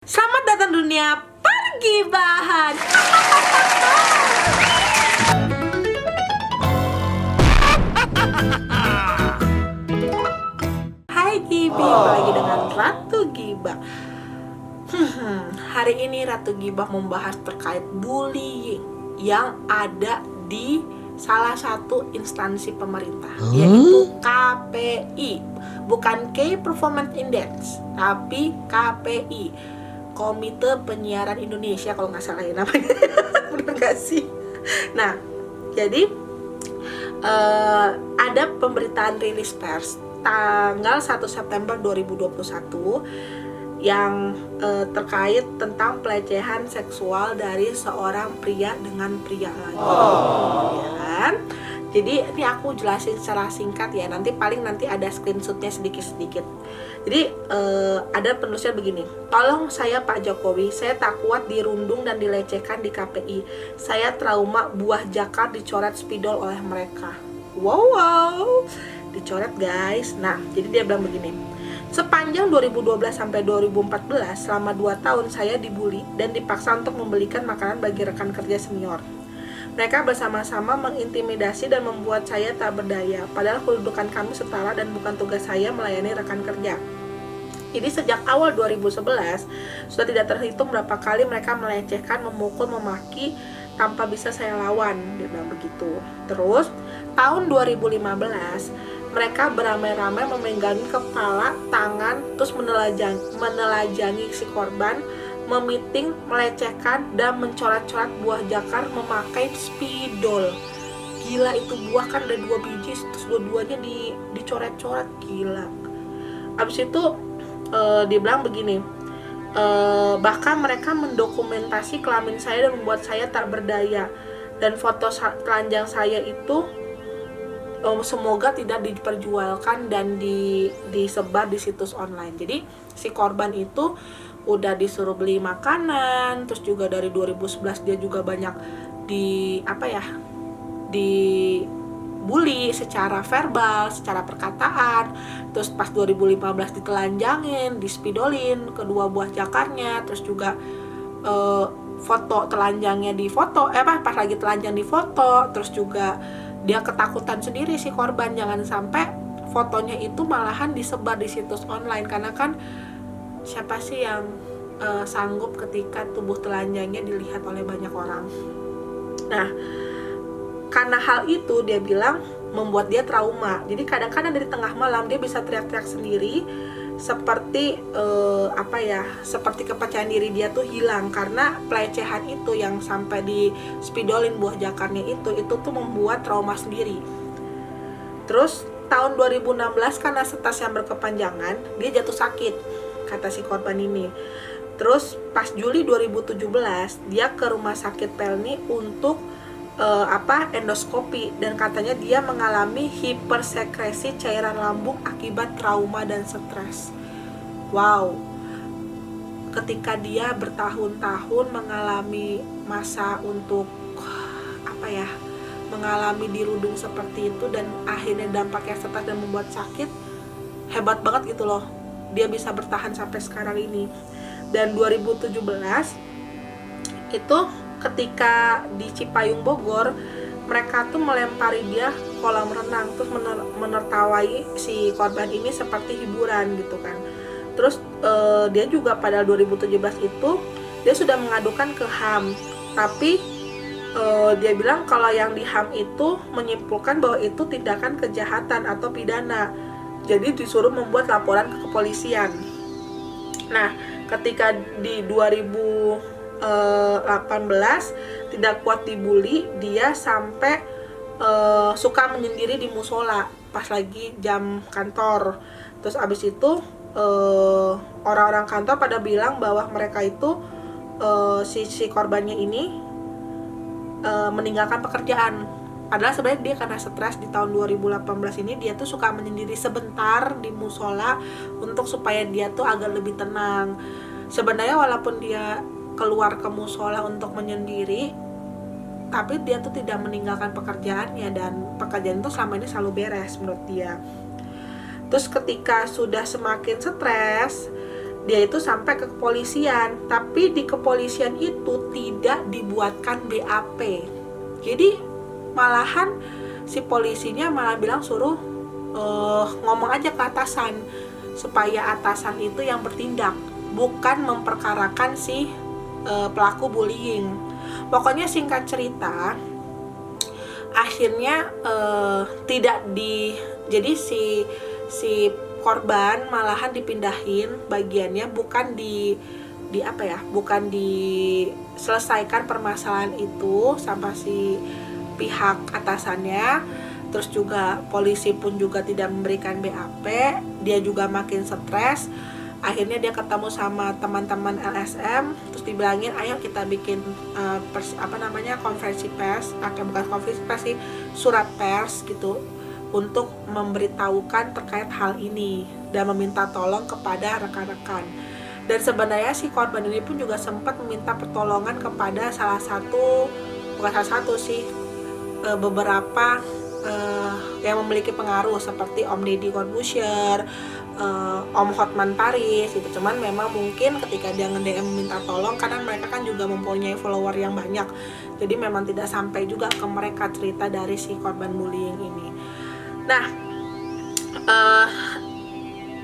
Selamat datang dunia pergibahan. Hai Gibi, lagi dengan Ratu Gibah. Hari ini Ratu Gibah membahas terkait bullying yang ada di salah satu instansi pemerintah, yaitu KPI. Bukan Key Performance Index, tapi KPI, Komite Penyiaran Indonesia kalau nggak salah ya namanya. Bener nggak sih? Nah, jadi ada pemberitaan rilis pers tanggal 1 September 2021 yang terkait tentang pelecehan seksual dari seorang pria dengan pria lain. Ya kan? Jadi ini aku jelasin secara singkat ya, nanti ada screenshotnya sedikit-sedikit. Jadi ada penulisnya begini: tolong saya Pak Jokowi, saya tak kuat dirundung dan dilecehkan di KPI. Saya trauma buah jakar dicoret spidol oleh mereka. Wow, dicoret guys. Nah, jadi dia bilang begini: sepanjang 2012 sampai 2014, selama 2 tahun saya dibully dan dipaksa untuk membelikan makanan bagi rekan kerja senior. Mereka bersama-sama mengintimidasi dan membuat saya tak berdaya, padahal kedudukan kami setara dan bukan tugas saya melayani rekan kerja. Jadi sejak awal 2011, sudah tidak terhitung berapa kali mereka melecehkan, memukul, memaki tanpa bisa saya lawan, dia bilang begitu. Terus, tahun 2015, mereka beramai-ramai memenggangi kepala, tangan, terus menelanjangi si korban, memiting, melecehkan, dan mencoret-coret buah jakar memakai spidol. Gila, itu buah kan ada 2 biji, terus dua-duanya dicoret-coret, gila. Abis itu dia bilang begini, bahkan mereka mendokumentasi kelamin saya dan membuat saya tak berdaya, dan foto telanjang saya itu semoga tidak diperjualkan dan disebar di situs online. Jadi si korban itu udah disuruh beli makanan, terus juga dari 2011 dia juga banyak dibully secara verbal, secara perkataan. Terus pas 2015 ditelanjangin, dispidolin kedua buah jakarnya, terus juga foto telanjangnya di foto, pas lagi telanjang di foto, terus juga dia ketakutan sendiri si korban jangan sampai fotonya itu malahan disebar di situs online, karena kan siapa sih yang sanggup ketika tubuh telanjangnya dilihat oleh banyak orang. Nah, karena hal itu dia bilang membuat dia trauma. Jadi kadang-kadang dari tengah malam dia bisa teriak-teriak sendiri, seperti seperti kepercayaan diri dia tuh hilang karena pelecehan itu yang sampai di spidolin buah jakarnya itu tuh membuat trauma sendiri. Terus tahun 2016 karena stres yang berkepanjangan, dia jatuh sakit, kata si korban ini. Terus pas Juli 2017 dia ke rumah sakit Pelni untuk endoskopi, dan katanya dia mengalami hipersekresi cairan lambung akibat trauma dan stres. Wow, ketika dia bertahun-tahun mengalami masa untuk mengalami dirundung seperti itu, dan akhirnya dampaknya stres dan membuat sakit, hebat banget gitu loh, dia bisa bertahan sampai sekarang ini. Dan 2017 itu ketika di Cipayung Bogor, mereka tuh melempari dia kolam renang, terus menertawai si korban ini seperti hiburan gitu kan. Terus dia juga pada 2017 itu dia sudah mengadukan ke HAM, tapi dia bilang kalau yang di HAM itu menyimpulkan bahwa itu tindakan kejahatan atau pidana, jadi disuruh membuat laporan ke kepolisian. Nah, ketika di 2018 tidak kuat dibully, dia sampai suka menyendiri di musola pas lagi jam kantor. Terus abis itu orang-orang kantor pada bilang bahwa mereka itu si korbannya ini meninggalkan pekerjaan. Padahal sebenarnya dia karena stres di tahun 2018 ini dia tuh suka menyendiri sebentar di musola untuk supaya dia tuh agak lebih tenang. Sebenarnya walaupun dia keluar ke musola untuk menyendiri, tapi dia tuh tidak meninggalkan pekerjaannya, dan pekerjaan itu selama ini selalu beres menurut dia. Terus ketika sudah semakin stres, dia itu sampai ke kepolisian, tapi di kepolisian itu tidak dibuatkan BAP. Jadi malahan si polisinya malah bilang suruh ngomong aja ke atasan supaya atasan itu yang bertindak, bukan memperkarakan si pelaku bullying. Pokoknya singkat cerita, akhirnya jadi si korban malahan dipindahin bagiannya, bukan bukan diselesaikan permasalahan itu sama si pihak atasannya. Terus juga polisi pun juga tidak memberikan BAP, dia juga makin stres. Akhirnya dia ketemu sama teman-teman LSM, terus dibilangin ayo kita bikin konferensi pers, bukan konferensi pers sih, surat pers gitu, untuk memberitahukan terkait hal ini dan meminta tolong kepada rekan-rekan. Dan sebenarnya si korban ini pun juga sempat meminta pertolongan kepada beberapa yang memiliki pengaruh seperti Om Deddy Corbuzier, Om Hotman Paris gitu. Cuman memang mungkin ketika dia nge-DM minta tolong, karena mereka kan juga mempunyai follower yang banyak, jadi memang tidak sampai juga ke mereka cerita dari si korban bullying ini. Nah,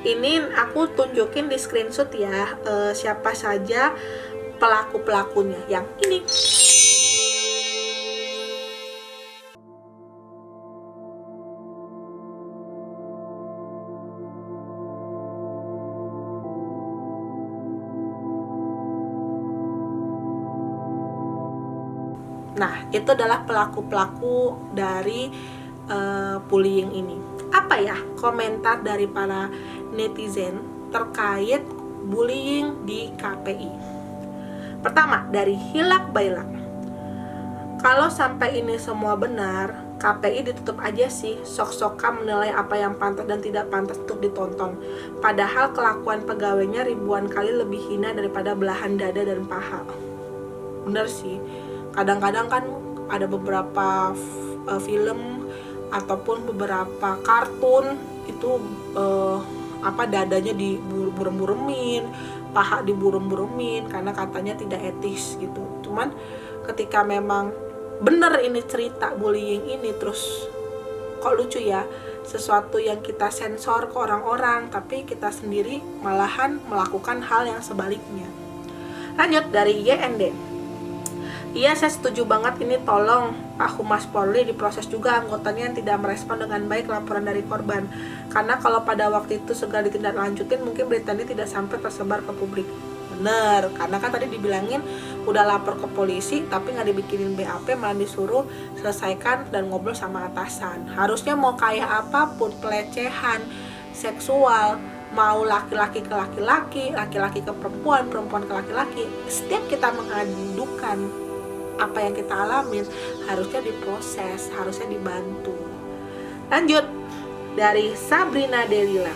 ini aku tunjukin di screenshot ya, siapa saja pelaku-pelakunya yang ini. Nah, itu adalah pelaku-pelaku dari bullying ini. Apa ya komentar dari para netizen terkait bullying di KPI? Pertama, dari Hilak Bailak. Kalau sampai ini semua benar, KPI ditutup aja sih, sok-sokan menilai apa yang pantas dan tidak pantas untuk ditonton. Padahal kelakuan pegawainya ribuan kali lebih hina daripada belahan dada dan paha. Bener sih. Kadang-kadang kan ada beberapa film ataupun beberapa kartun itu dadanya diburem-buremin, paha diburem-buremin karena katanya tidak etis gitu. Cuman ketika memang bener ini cerita bullying ini, terus kok lucu ya, sesuatu yang kita sensor ke orang-orang tapi kita sendiri malahan melakukan hal yang sebaliknya. Lanjut dari YND. Iya, saya setuju banget ini, tolong Pak Humas Polri diproses juga anggotanya yang tidak merespon dengan baik laporan dari korban. Karena kalau pada waktu itu segera ditindaklanjutin, mungkin berita ini tidak sampai tersebar ke publik. Bener, karena kan tadi dibilangin udah lapor ke polisi tapi nggak dibikinin BAP, malah disuruh selesaikan dan ngobrol sama atasan. Harusnya mau kayak apapun pelecehan seksual, mau laki-laki ke laki-laki, laki-laki ke perempuan, perempuan ke laki-laki, setiap kita mengadukan apa yang kita alamin harusnya diproses, harusnya dibantu. Lanjut dari Sabrina Delila.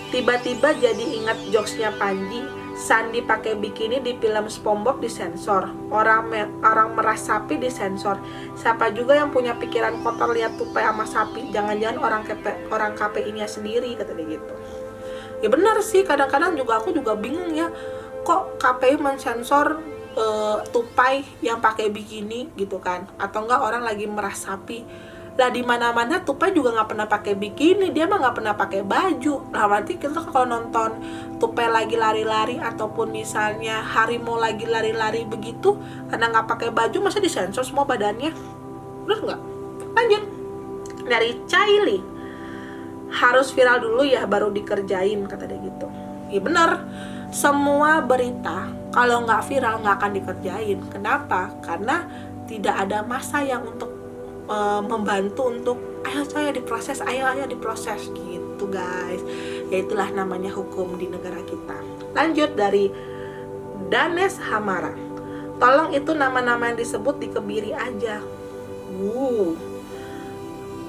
Tiba-tiba jadi ingat jokesnya Panji, Sandi pakai bikini di film SpongeBob disensor, orang meras sapi disensor. Siapa juga yang punya pikiran kotor lihat tupai sama sapi? Jangan-jangan orang KPI-nya sendiri, kata dia gitu. Ya benar sih, kadang-kadang juga aku juga bingung ya, kok KPI mensensor tupai yang pakai bikini gitu kan, atau enggak orang lagi meras sapi. Lah di mana-mana tupai juga nggak pernah pakai bikini, dia mah nggak pernah pakai baju. Nah nanti kita kalau nonton tupai lagi lari-lari ataupun misalnya harimau lagi lari-lari begitu karena nggak pakai baju, masa disensor semua badannya? Bener nggak? Lanjut dari Caili. Harus viral dulu ya baru dikerjain, kata dia gitu. Ya bener, semua berita kalau nggak viral nggak akan dikerjain. Kenapa? Karena tidak ada massa yang untuk membantu untuk ayo saya diproses, ayo diproses gitu guys. Ya itulah namanya hukum di negara kita. Lanjut dari Danes Hamara. Tolong itu nama-nama yang disebut dikebiri aja.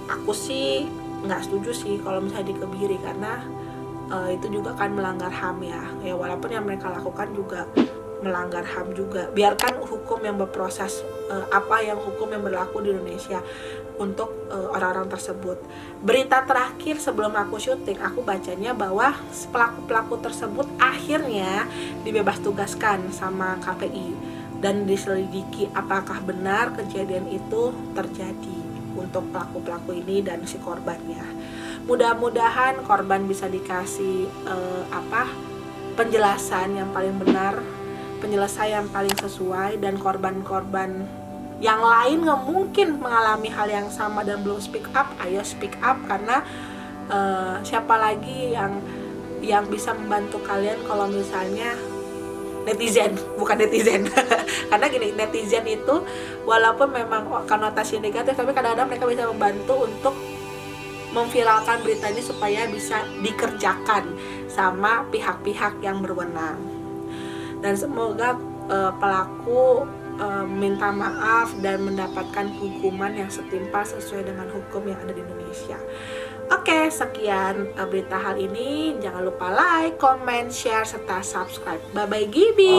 Aku sih nggak setuju sih kalau misalnya dikebiri, karena itu juga kan melanggar HAM ya walaupun yang mereka lakukan juga melanggar HAM juga. Biarkan hukum yang berproses, hukum yang berlaku di Indonesia. untuk orang-orang tersebut. Berita terakhir sebelum aku syuting, aku bacanya bahwa pelaku-pelaku tersebut akhirnya dibebas tugaskan sama KPI dan diselidiki apakah benar kejadian itu terjadi untuk pelaku-pelaku ini dan si korbannya. Mudah-mudahan korban bisa dikasih penjelasan yang paling benar, penyelesaian paling sesuai, dan korban-korban yang lain nggak mungkin mengalami hal yang sama dan belum speak up, ayo speak up, karena siapa lagi yang bisa membantu kalian kalau misalnya netizen, bukan netizen karena gini, netizen itu walaupun memang konotasi negatif, tapi kadang-kadang mereka bisa membantu untuk memviralkan berita ini supaya bisa dikerjakan sama pihak-pihak yang berwenang. Dan semoga pelaku minta maaf dan mendapatkan hukuman yang setimpal sesuai dengan hukum yang ada di Indonesia. Oke, sekian berita hal ini. Jangan lupa like, comment, share, serta subscribe. Bye-bye Gibi.